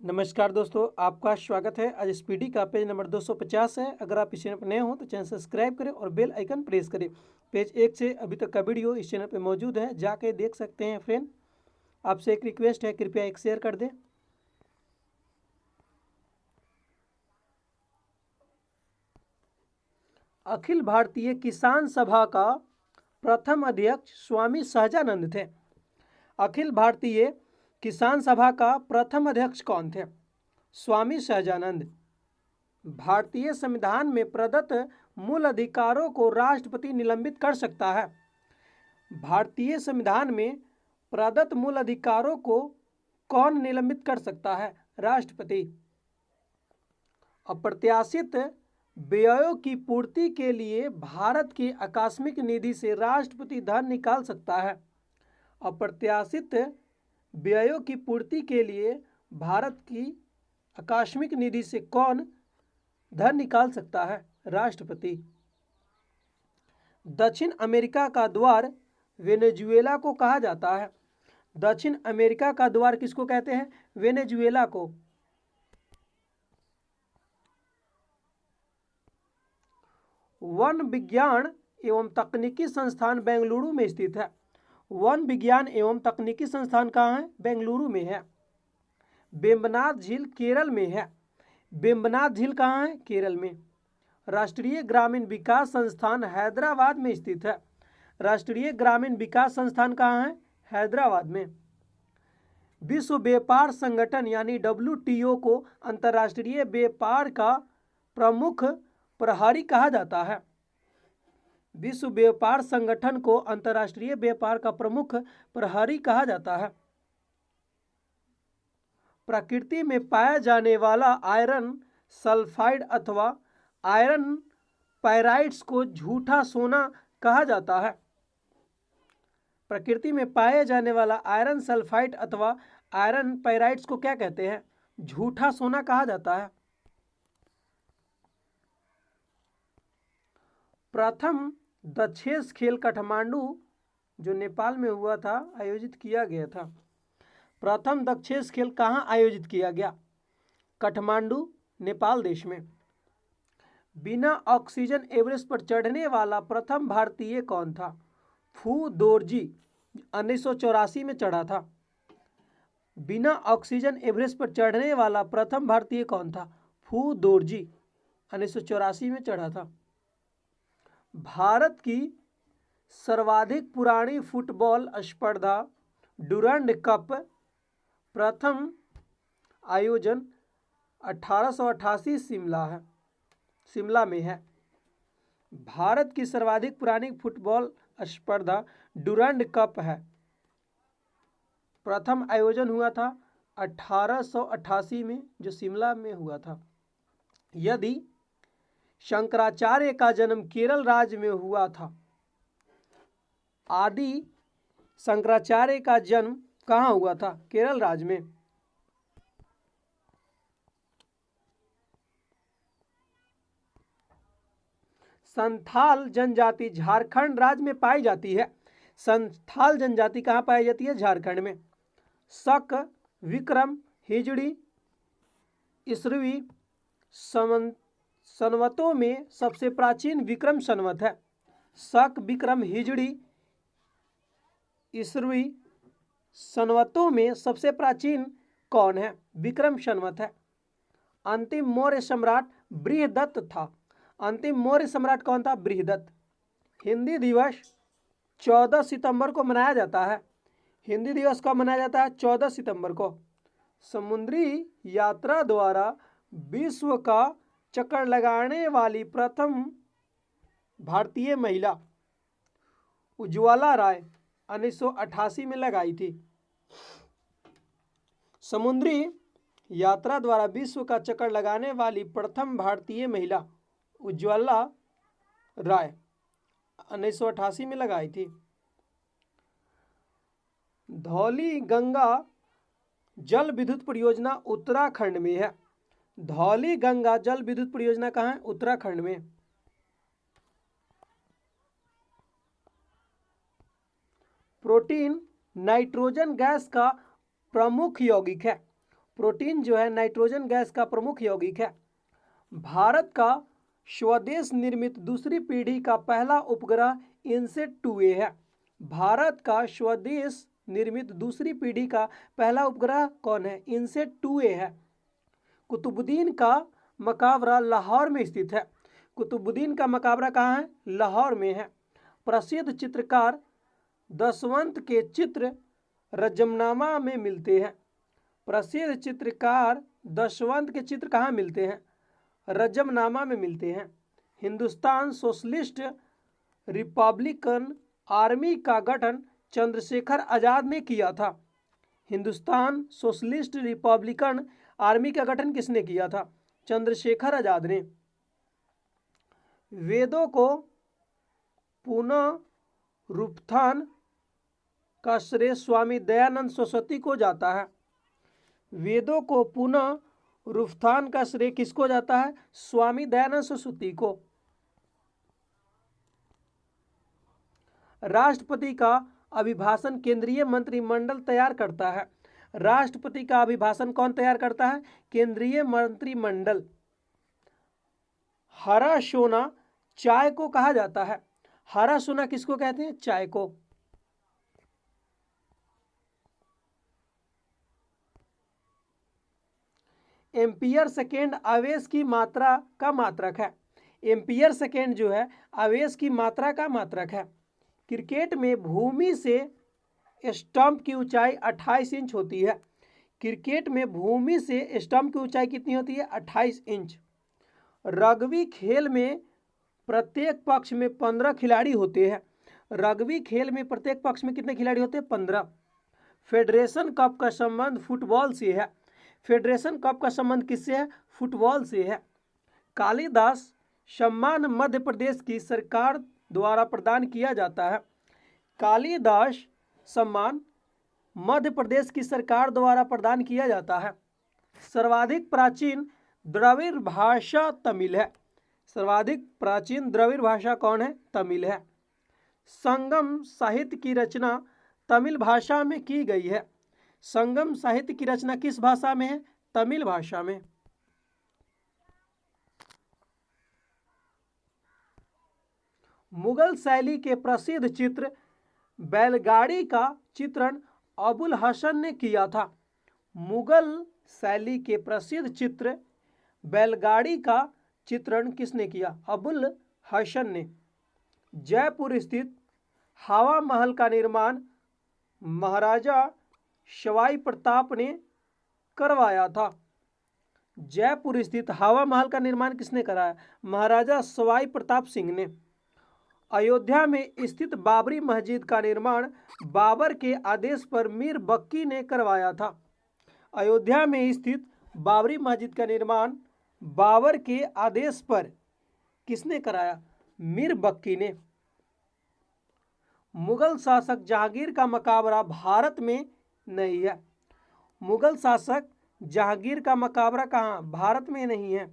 नमस्कार दोस्तों, आपका स्वागत है। आज स्पीडी का पेज नंबर 250 है। अगर आप इस चैनल पर नए हो तो चैनल सब्सक्राइब करें और बेल आइकन प्रेस करें। पेज 1 से अभी तक का वीडियो इस चैनल पर मौजूद है, जाके देख सकते हैं। फ्रेंड, आपसे एक रिक्वेस्ट है, कृपया एक शेयर कर दें। अखिल भारतीय किसान सभा का प्रथम अध्यक्ष स्वामी सहजानंद थे। अखिल भारतीय किसान सभा का प्रथम अध्यक्ष कौन थे? स्वामी सहजानंद। भारतीय संविधान में प्रदत्त मूल अधिकारों को राष्ट्रपति निलंबित कर सकता है। भारतीय संविधान में प्रदत्त मूल अधिकारों को कौन निलंबित कर सकता है? राष्ट्रपति। अप्रत्याशित व्ययों की पूर्ति के लिए भारत की आकस्मिक निधि से राष्ट्रपति धन निकाल सकता है। अप्रत्याशित व्ययों की पूर्ति के लिए भारत की आकस्मिक निधि से कौन धन निकाल सकता है? राष्ट्रपति। दक्षिण अमेरिका का द्वार वेनेजुएला को कहा जाता है। दक्षिण अमेरिका का द्वार किसको कहते हैं? वेनेजुएला को। वन विज्ञान एवं तकनीकी संस्थान बेंगलुरु में स्थित है। वन विज्ञान एवं तकनीकी संस्थान कहाँ है? बेंगलुरु में है। वेम्बनाथ झील केरल में है। वेम्बनाथ झील कहाँ है? केरल में। राष्ट्रीय ग्रामीण विकास संस्थान हैदराबाद में स्थित है। राष्ट्रीय ग्रामीण विकास संस्थान कहाँ है? हैदराबाद में। विश्व व्यापार संगठन यानी WTO को अंतर्राष्ट्रीय व्यापार का प्रमुख प्रहरी कहा जाता है। विश्व व्यापार संगठन को अंतर्राष्ट्रीय व्यापार का प्रमुख प्रहरी कहा जाता है। प्रकृति में पाया जाने वाला आयरन सल्फाइड अथवा आयरन पायराइड्स को झूठा सोना कहा जाता है। प्रकृति में पाए जाने वाला आयरन सल्फाइड अथवा आयरन पायराइड्स को क्या कहते हैं? झूठा सोना कहा जाता है। प्रथम दक्षेस खेल काठमांडू जो नेपाल में हुआ था, आयोजित किया गया था। प्रथम दक्षेस खेल कहाँ आयोजित किया गया? काठमांडू, नेपाल देश में। बिना ऑक्सीजन एवरेस्ट पर चढ़ने वाला प्रथम भारतीय कौन था? फू दोरजी 1984 में चढ़ा था। बिना ऑक्सीजन एवरेस्ट पर चढ़ने वाला प्रथम भारतीय कौन था? फू दोरजी 1984 में चढ़ा था। भारत की सर्वाधिक पुरानी फुटबॉल स्पर्धा डुरंड कप प्रथम आयोजन 1888 शिमला में है। भारत की सर्वाधिक पुरानी फुटबॉल स्पर्धा डुरंड कप है। प्रथम आयोजन हुआ था 1888 में, जो शिमला में हुआ था। यदि शंकराचार्य का जन्म केरल राज्य में हुआ था, आदि शंकराचार्य का जन्म कहाँ हुआ था? केरल राज्य में। संथाल जनजाति झारखंड राज्य में पाई जाती है। संथाल जनजाति कहाँ पाई जाती है? झारखंड में। शक, विक्रम, हिजड़ी, ईसवी संवतों में सबसे प्राचीन विक्रम संवत है। शक, विक्रम, हिजड़ी, ईसवी संवतों में सबसे प्राचीन कौन है? विक्रम संवत है। अंतिम मौर्य सम्राट बृहदत्त था। अंतिम मौर्य सम्राट कौन था? बृहदत्त। हिंदी दिवस 14 सितंबर को मनाया जाता है। हिंदी दिवस कब मनाया जाता है? 14 सितंबर को। समुद्री यात्रा द्वारा विश्व का चक्कर लगाने वाली प्रथम भारतीय महिला उज्ज्वला राय 1988 में लगाई थी। समुद्री यात्रा द्वारा विश्व का चक्कर लगाने वाली प्रथम भारतीय महिला उज्ज्वला राय 1988 में लगाई थी। धौली गंगा जल विद्युत परियोजना उत्तराखंड में है। धौली गंगा जल विद्युत परियोजना कहाँ है? उत्तराखंड में। प्रोटीन नाइट्रोजन गैस का प्रमुख यौगिक है। प्रोटीन जो है नाइट्रोजन गैस का प्रमुख यौगिक है। भारत का स्वदेश निर्मित दूसरी पीढ़ी का पहला उपग्रह इनसेट 2A है। भारत का स्वदेश निर्मित दूसरी पीढ़ी का पहला उपग्रह कौन है? इनसेट 2A है। कुतुबुद्दीन का मकबरा लाहौर में स्थित है। कुतुबुद्दीन का मकबरा कहाँ है? लाहौर में है। प्रसिद्ध चित्रकार दशवंत के चित्र रजमनामा में मिलते हैं। प्रसिद्ध चित्रकार दशवंत के चित्र कहाँ मिलते हैं? रजमनामा में मिलते हैं। हिंदुस्तान सोशलिस्ट रिपब्लिकन आर्मी का गठन चंद्रशेखर आजाद ने किया था। हिंदुस्तान सोशलिस्ट रिपब्लिकन आर्मी का गठन किसने किया था? चंद्रशेखर आजाद ने। वेदों को पुनः रूपथान का श्रेय स्वामी दयानंद सरस्वती को जाता है। वेदों को पुनः रूपथान का श्रेय किसको जाता है? स्वामी दयानंद सरस्वती को। राष्ट्रपति का अभिभाषण केंद्रीय मंत्रिमंडल तैयार करता है। राष्ट्रपति का अभिभाषण कौन तैयार करता है? केंद्रीय मंत्रिमंडल। हरा सोना चाय को कहा जाता है। हरा सोना किसको कहते हैं? चाय को। एम्पियर सेकेंड आवेश की मात्रा का मात्रक है। एम्पियर सेकेंड जो है आवेश की मात्रा का मात्रक है। क्रिकेट में भूमि से स्टंप की ऊंचाई 28 इंच होती है। क्रिकेट में भूमि से स्टंप की ऊंचाई कितनी होती है? 28 इंच। रग्बी खेल में प्रत्येक पक्ष में 15 खिलाड़ी होते हैं। रग्बी खेल में प्रत्येक पक्ष में कितने खिलाड़ी होते हैं? 15। फेडरेशन कप का संबंध फुटबॉल से है। फेडरेशन कप का संबंध किससे है? फुटबॉल से है। कालिदास सम्मान मध्य प्रदेश की सरकार द्वारा प्रदान किया जाता है। कालिदास सम्मान मध्य प्रदेश की सरकार द्वारा प्रदान किया जाता है। सर्वाधिक प्राचीन द्रविड़ भाषा तमिल है। सर्वाधिक प्राचीन द्रविड़ भाषा कौन है? तमिल है। संगम साहित्य की रचना तमिल भाषा में की गई है। संगम साहित्य की रचना किस भाषा में है? तमिल भाषा में। मुगल शैली के प्रसिद्ध चित्र बैलगाड़ी का चित्रण अबुल हसन ने किया था। मुगल शैली के प्रसिद्ध चित्र बैलगाड़ी का चित्रण किसने किया? अबुल हसन ने। जयपुर स्थित हवा महल का निर्माण महाराजा सवाई प्रताप ने करवाया था। जयपुर स्थित हवा महल का निर्माण किसने कराया? महाराजा सवाई प्रताप सिंह ने। अयोध्या में स्थित बाबरी मस्जिद का निर्माण बाबर के आदेश पर मीर बक्की ने करवाया था। अयोध्या में स्थित बाबरी मस्जिद का निर्माण बाबर के आदेश पर किसने कराया? मीर बक्की ने। मुगल शासक जहांगीर का मकबरा भारत में नहीं है। मुगल शासक जहांगीर का मकबरा कहाँ? भारत में नहीं है।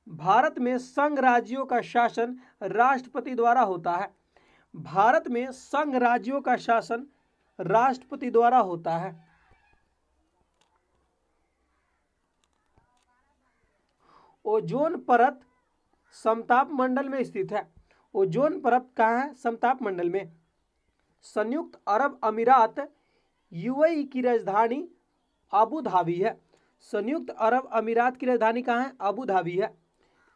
भारत में संघ राज्यों का शासन राष्ट्रपति द्वारा होता है। भारत में संघ राज्यों का शासन राष्ट्रपति द्वारा होता है। ओजोन परत समताप मंडल में स्थित है। ओजोन परत कहाँ है? समताप मंडल में। संयुक्त अरब अमीरात यूएई की राजधानी अबू धाबी है। संयुक्त अरब अमीरात की राजधानी कहाँ है? अबू धाबी है।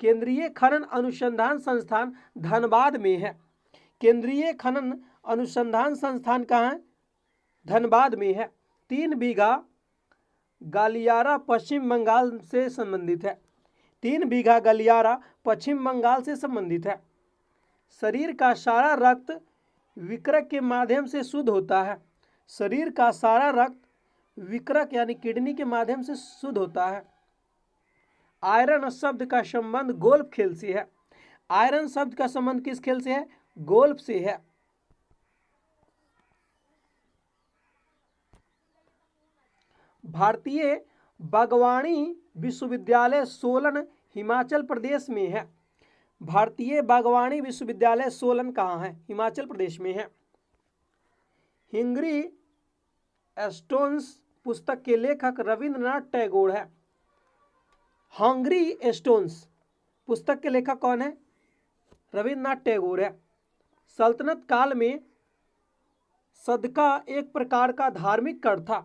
केंद्रीय खनन अनुसंधान संस्थान धनबाद में है। केंद्रीय खनन अनुसंधान संस्थान कहाँ है? धनबाद में है। 3 बीघा गलियारा पश्चिम बंगाल से संबंधित है। 3 बीघा गलियारा पश्चिम बंगाल से संबंधित है। शरीर का सारा रक्त विकृत के माध्यम से शुद्ध होता है। शरीर का सारा रक्त विकृत यानी किडनी के माध्यम से शुद्ध होता है। आयरन शब्द का संबंध गोल्फ खेल से है। आयरन शब्द का संबंध किस खेल से है? गोल्फ से है। भारतीय बागवानी विश्वविद्यालय सोलन हिमाचल प्रदेश में है। भारतीय बागवानी विश्वविद्यालय सोलन कहाँ है? हिमाचल प्रदेश में है। हिंगरी स्टोन्स पुस्तक के लेखक रविंद्रनाथ टैगोर है। हंगरी स्टोन्स पुस्तक के लेखक कौन है? रविंद्रनाथ टैगोर है। सल्तनत काल में सदका एक प्रकार का धार्मिक कर था।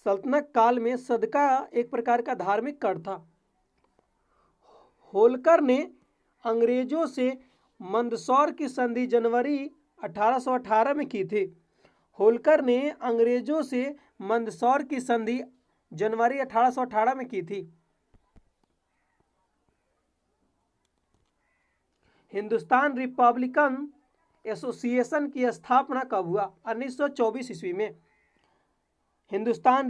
सल्तनत काल में सदका एक प्रकार का धार्मिक कर था। होलकर ने अंग्रेजों से मंदसौर की संधि जनवरी 1818 में की थी। होलकर ने अंग्रेजों से मंदसौर की संधि जनवरी 1818 में की थी। हिंदुस्तान रिपब्लिकन एसोसिएशन की स्थापना कब हुआ? 1924 ईस्वी में। हिंदुस्तान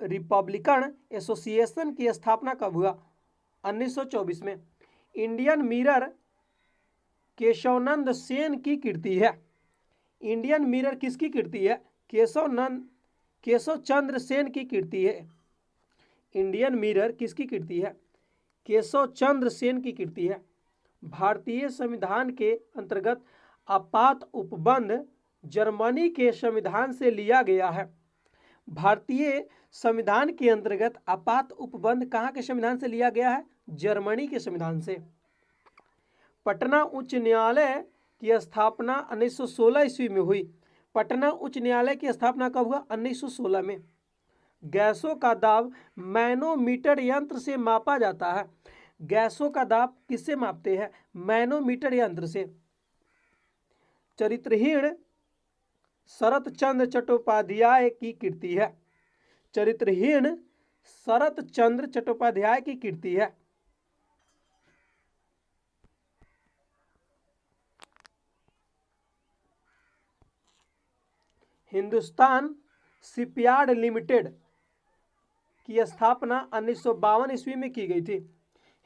रिपब्लिकन एसोसिएशन की स्थापना कब हुआ? 1924 में। इंडियन मिरर केशवानंद सेन की कृति है। इंडियन मिरर किसकी कृति है? केशव चंद्र सेन की कृति है। इंडियन मिरर किसकी कृति है? केशव चंद्र सेन की कृति है। भारतीय संविधान के अंतर्गत आपात उपबंध जर्मनी के संविधान से लिया गया है। भारतीय संविधान के अंतर्गत आपात उपबंध कहाँ के संविधान से लिया गया है? जर्मनी के संविधान से। पटना उच्च न्यायालय की स्थापना 1916 ईस्वी में हुई। पटना उच्च न्यायालय की स्थापना कब हुआ? 1916 में। गैसों का दाब मैनोमीटर यंत्र से मापा जाता है। गैसों का दाब किससे मापते हैं? मैनोमीटर यंत्र से। चरित्रहीन शरत चंद्र चट्टोपाध्याय की कृति है। चरित्रहीन शरत चंद्र चट्टोपाध्याय की कृति है। हिंदुस्तान शिपयार्ड लिमिटेड की स्थापना 1952 ईस्वी में की गई थी।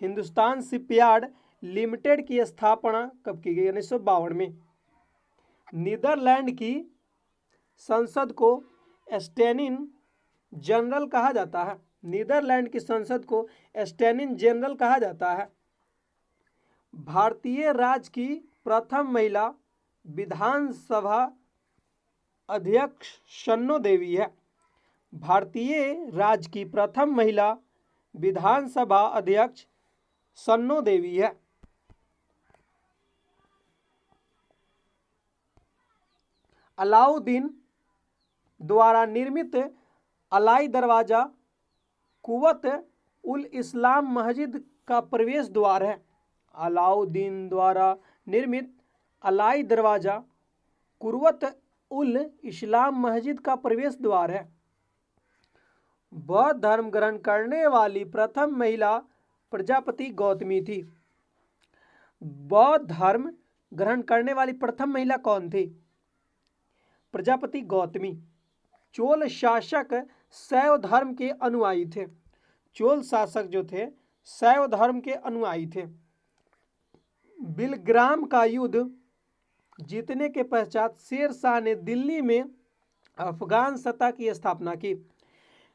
हिंदुस्तान शिपयार्ड लिमिटेड की स्थापना कब की गई? 1952 में। नीदरलैंड की संसद को स्टैनिन जनरल कहा जाता है। नीदरलैंड की संसद को स्टैनिन जनरल कहा जाता है। भारतीय राज्य की प्रथम महिला विधानसभा अध्यक्ष सन्नो देवी है। भारतीय राज्य की प्रथम महिला विधानसभा अध्यक्ष सन्नो देवी है। अलाउद्दीन द्वारा निर्मित अलाई दरवाजा कुवत उल इस्लाम मस्जिद का प्रवेश द्वार है। अलाउद्दीन द्वारा निर्मित अलाई दरवाजा कुवत उल इस्लाम मस्जिद का प्रवेश द्वार है। बौद्ध धर्म ग्रहण करने वाली प्रथम महिला प्रजापति गौतमी थी। बौद्ध धर्म ग्रहण करने वाली प्रथम महिला कौन थी? प्रजापति गौतमी। चोल शासक शैव धर्म के अनुयायी थे। चोल शासक जो थे शैव धर्म के अनुयायी थे। बिलग्राम का युद्ध जीतने के पश्चात शेर शाह ने दिल्ली में अफगान सत्ता की स्थापना की।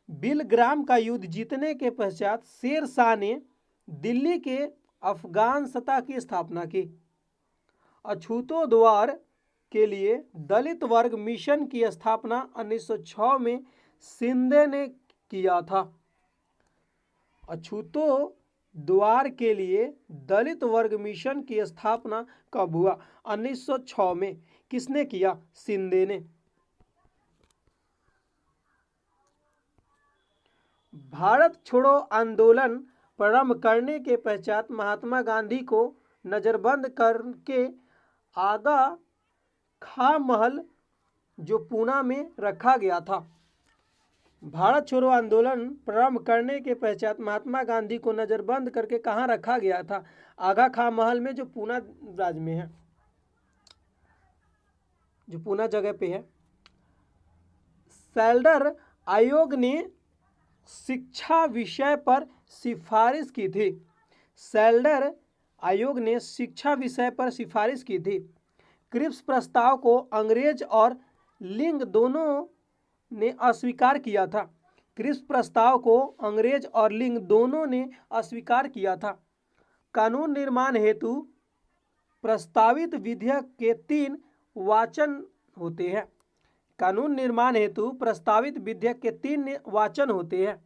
बिलग्राम का युद्ध जीतने के पश्चात शेर शाह ने दिल्ली के अफगान सत्ता की स्थापना की। अछूतो द्वार के लिए दलित वर्ग मिशन की स्थापना 1906 में शिंदे ने किया था। अछूतो द्वार के लिए दलित वर्ग मिशन की स्थापना कब हुआ? 1906 में। किसने किया? शिंदे ने। भारत छोड़ो आंदोलन प्रारंभ करने के पश्चात महात्मा गांधी को नजरबंद करके आगा खां महल जो पूना में रखा गया था। भारत छोड़ो आंदोलन प्रारंभ करने के पश्चात महात्मा गांधी को नजरबंद करके कहाँ रखा गया था? आगा खां महल में, जो पूना राज्य में है, जो पूना जगह पे है। सैल्डर आयोग ने शिक्षा विषय पर सिफारिश की थी। सैल्डर आयोग ने शिक्षा विषय पर सिफारिश की थी। क्रिप्स प्रस्ताव को अंग्रेज और लिंग दोनों ने अस्वीकार किया था। क्रिप्स प्रस्ताव को अंग्रेज और लिंग दोनों ने अस्वीकार किया था। कानून निर्माण हेतु प्रस्तावित विधेयक के 3 वाचन होते हैं। कानून निर्माण हेतु प्रस्तावित विधेयक के 3 वाचन होते हैं।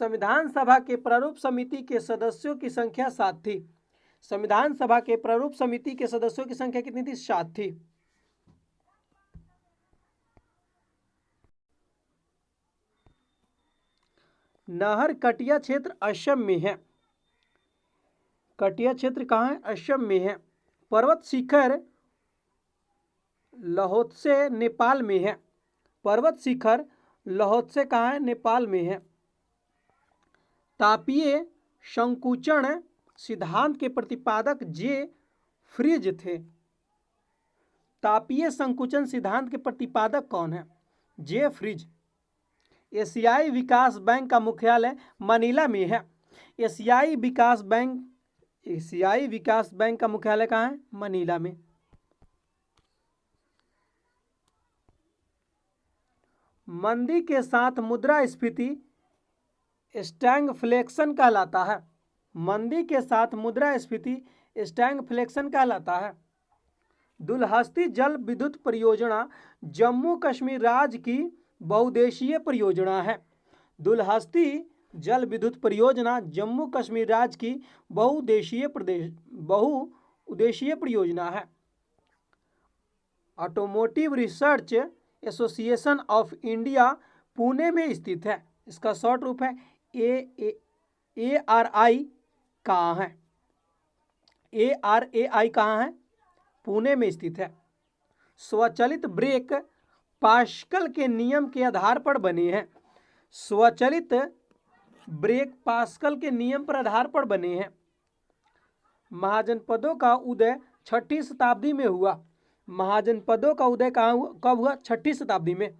संविधान सभा के प्रारूप समिति के सदस्यों की संख्या 7 थी। संविधान सभा के प्रारूप समिति के सदस्यों की संख्या कितनी थी? 7 थी। नाहर कटिया क्षेत्र असम में है। कटिया क्षेत्र कहाँ है? असम में है। पर्वत शिखर लहोत्से नेपाल में है। पर्वत शिखर लहोत्से कहाँ है? नेपाल में है। तापीय संकुचन सिद्धांत के प्रतिपादक जे फ्रिज थे। तापीय संकुचन सिद्धांत के प्रतिपादक कौन है? जे फ्रिज। एशियाई विकास बैंक का मुख्यालय मनीला में है। एशियाई विकास बैंक का मुख्यालय कहाँ है? मनीला में। मंदी के साथ मुद्रास्फीति स्टैगफ्लेशन कहलाता है। मंदी के साथ मुद्रास्फीति स्टैगफ्लेशन कहलाता है। दुलहस्ती जल विद्युत परियोजना जम्मू कश्मीर राज्य की बहुउद्देशीय परियोजना है। दुलहस्ती जल विद्युत परियोजना जम्मू कश्मीर राज्य की बहुउद्देशीय परियोजना है। Automotive research association of India Pune में स्थित है। इसका शॉर्ट रूप है ARAI। कहाँ है? ARAI कहाँ है? पुणे में स्थित है। स्वचालित ब्रेक पास्कल के नियम के आधार पर बने हैं। स्वचालित ब्रेक पास्कल के नियम पर आधार पर बने हैं। महाजनपदों का उदय 6ठी शताब्दी में हुआ। महाजनपदों का उदय कब हुआ? 6ठी शताब्दी में।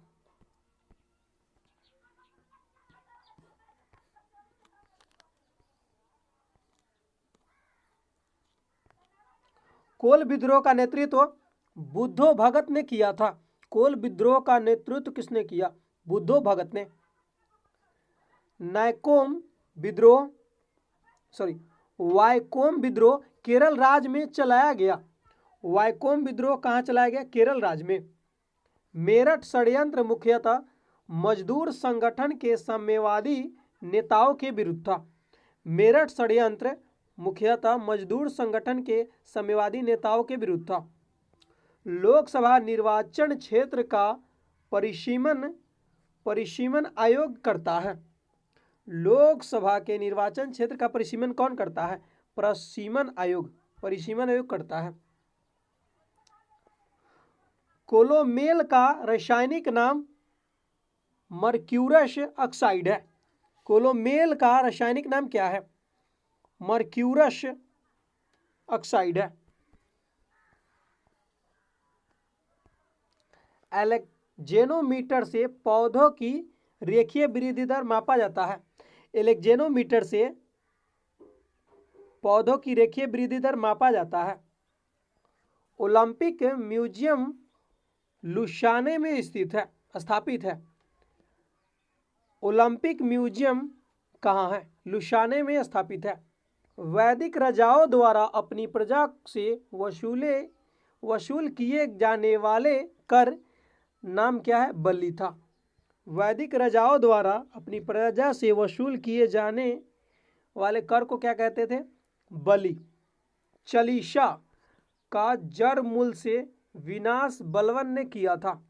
कोल विद्रोह का नेतृत्व बुद्धो भगत ने किया था। कोल विद्रोह का नेतृत्व किसने किया? बुद्धो भगत ने। वाइकोम विद्रोह केरल राज्य में चलाया गया। वाइकोम विद्रोह कहाँ चलाया गया? केरल राज्य में। मेरठ षड्यंत्र मुख्यतः मजदूर संगठन के साम्यवादी नेताओं के विरुद्ध था। मेरठ षड्यंत्र मुख्यतः मजदूर संगठन के साम्यवादी नेताओं के विरुद्ध था। लोकसभा निर्वाचन क्षेत्र का परिसीमन आयोग करता है। लोकसभा के निर्वाचन क्षेत्र का परिसीमन कौन करता है? परिसीमन आयोग करता है। कोलोमेल का रासायनिक नाम मर्क्यूरस ऑक्साइड है। कोलोमेल का रासायनिक नाम क्या है? मर्क्यूरस ऑक्साइड है। एलेक्जेनोमीटर से पौधों की रेखीय वृद्धि दर मापा जाता है। एलेक्जेनोमीटर से पौधों की रेखीय वृद्धि दर मापा जाता है। ओलंपिक म्यूजियम लुसाने में स्थापित है। ओलंपिक म्यूजियम कहाँ है? लुसाने में स्थापित है। वैदिक राजाओं द्वारा अपनी प्रजा से वसूल किए जाने वाले कर नाम क्या है? बलि था। वैदिक राजाओं द्वारा अपनी प्रजा से वसूल किए जाने वाले कर को क्या कहते थे? बलि। चालीसा का जड़ मूल से विनाश बलवन ने किया था।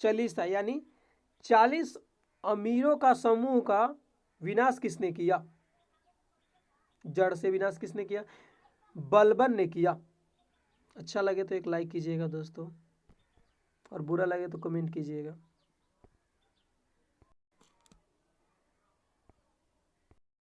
चालीसा यानी 40 अमीरों का समूह का विनाश किसने किया? जड़ से विनाश किसने किया? बलबन ने किया। अच्छा लगे तो एक लाइक कीजिएगा दोस्तों, और बुरा लगे तो कमेंट कीजिएगा।